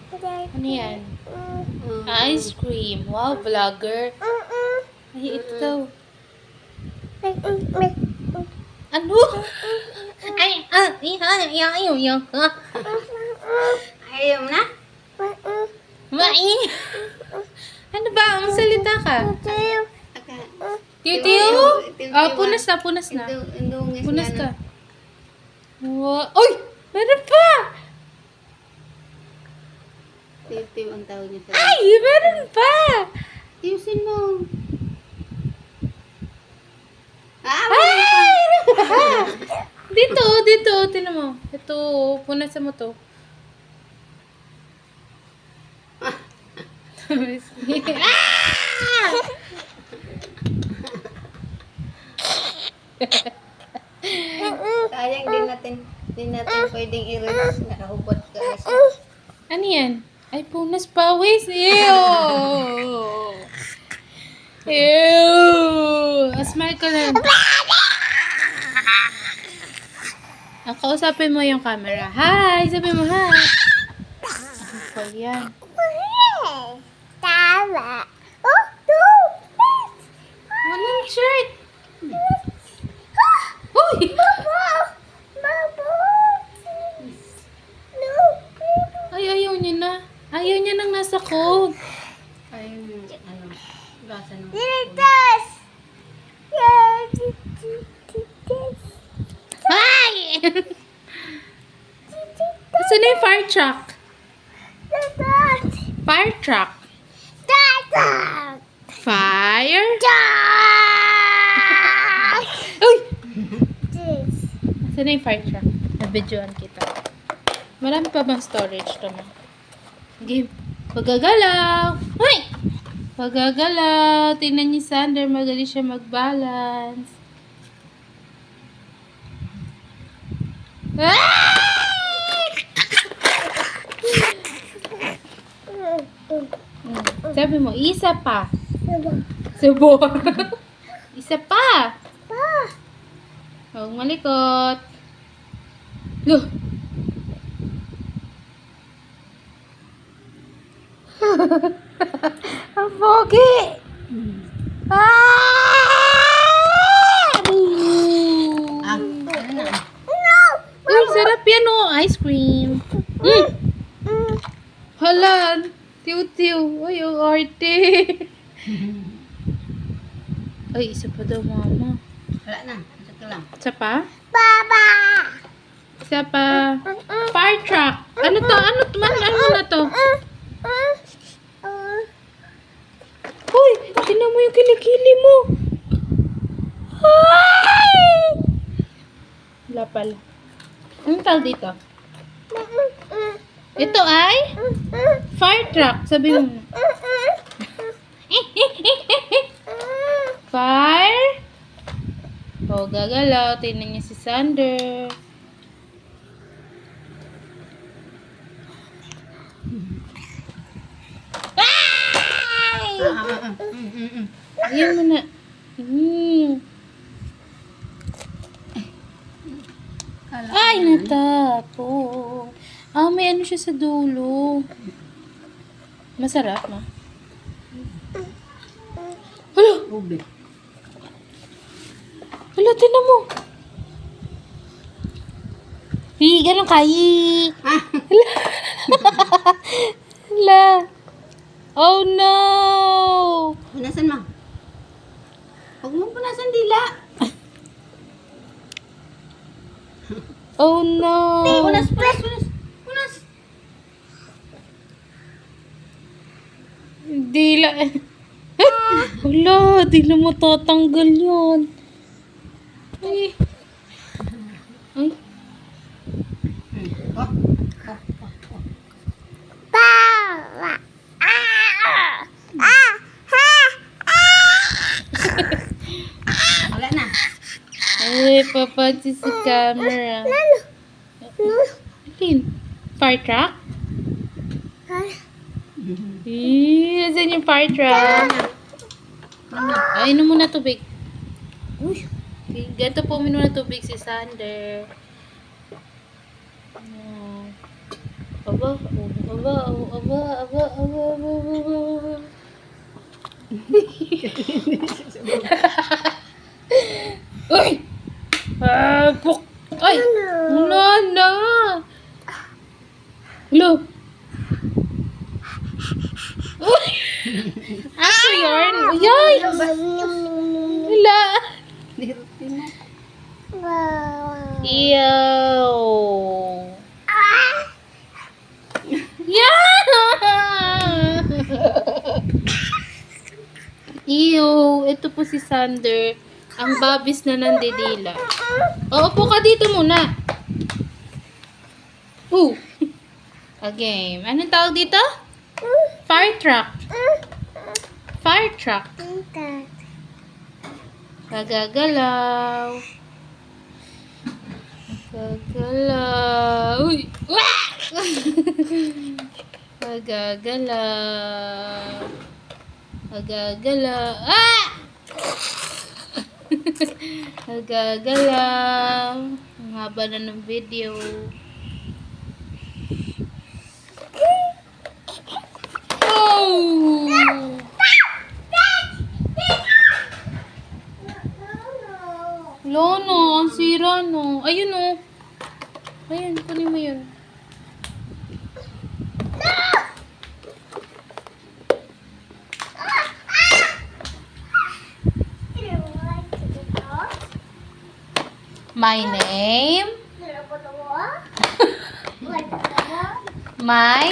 Ano yan? Ice cream. Wow, vlogger. Ay, ito daw. Ano? Ay, ayaw. Ayaw na? Mai. Ano ba? Ang salita ka? Tiyo? Punas na. Punas ka. Wow. Uy! Meron pa! Tiyo ang tawag niya sa... Ay! Meron pa! Tiyusin mo. Ay! Dito. Tinan mo. Ito, punasan mo to. Sayang din natin pwedeng i-release. Nakahubot ka kasi. Ano yan? Ay, punas pawis. Ew! Smile ka lang. Kausapin mo yung camera. Hi! Sabi mo hi. Ako yan. Walang shirt. Uy! Ay, ayaw niya na. Ayaw niya nang nasa coat. Ayun yung basa ng... Hi! Saan na yung fire truck? Fire truck. Fire? Uy! Saan na yung fire truck? Nabidyoan kita. Marami pa bang storage to na? Game. Pagagalaw! Uy! Pagagalaw! Tingnan niyo Sander, magaling siya mag-balance. Sabi mo, isa pa. Subo. Isa pa. Huwag malikot. Loh. Ang pogi. Ano na? Uy, sarap yan oh. Ice cream. Hala. Tiw. Uy, ang arte. Ay, isa pa daw mama. Wala na. Isa ka lang. Isa pa? Isa pa. Fire truck. Ano to? Ano na to? Uy, tingnan mo yung kilikili mo. Ay! Wala pala. Anong tawag dito? Ito ay? Fire truck. Sabi mo. Fire? O, gagalaw. Tingnan niya si Sander. Ay! Ayan mo na. Ay, natapon. May ano siya sa dulo. Masarap, ma. Hala! Ube. Hala, tinan mo. Ganun kayi. Hala. Oh, no. Punasan mo. Huwag mo punasan dila. Oh, no. Punas. Dila. Wala, di na matatanggal yun. Ay. Wala na. Ay, papansin si camera. Alin? Fire truck? Asan yung fire truck? Ay, inom muna tubig. Uy, ganito po uminom na tubig si Sander. Aba, aba, aba, aba, aba, aba, aba, aba. Uy! Puk! Ay! Nana! Lo! Uy! Aso yarn! Yay! Wala! Ew! Yeah! Ew! Ito po si Sander. Ang babis na nandidila. O, upo ka dito muna. A game. Anong tawag dito? Fire truck. Fire truck. Gagagalaw. Gagalaw. Uy! Wah! Gagagalaw. Gagagalaw. Ah! Gagagalaw. Ang haba na ng video. Oh! Lono, ang sira no. Ayun oh. Ayun, kunin mo yun. My name? My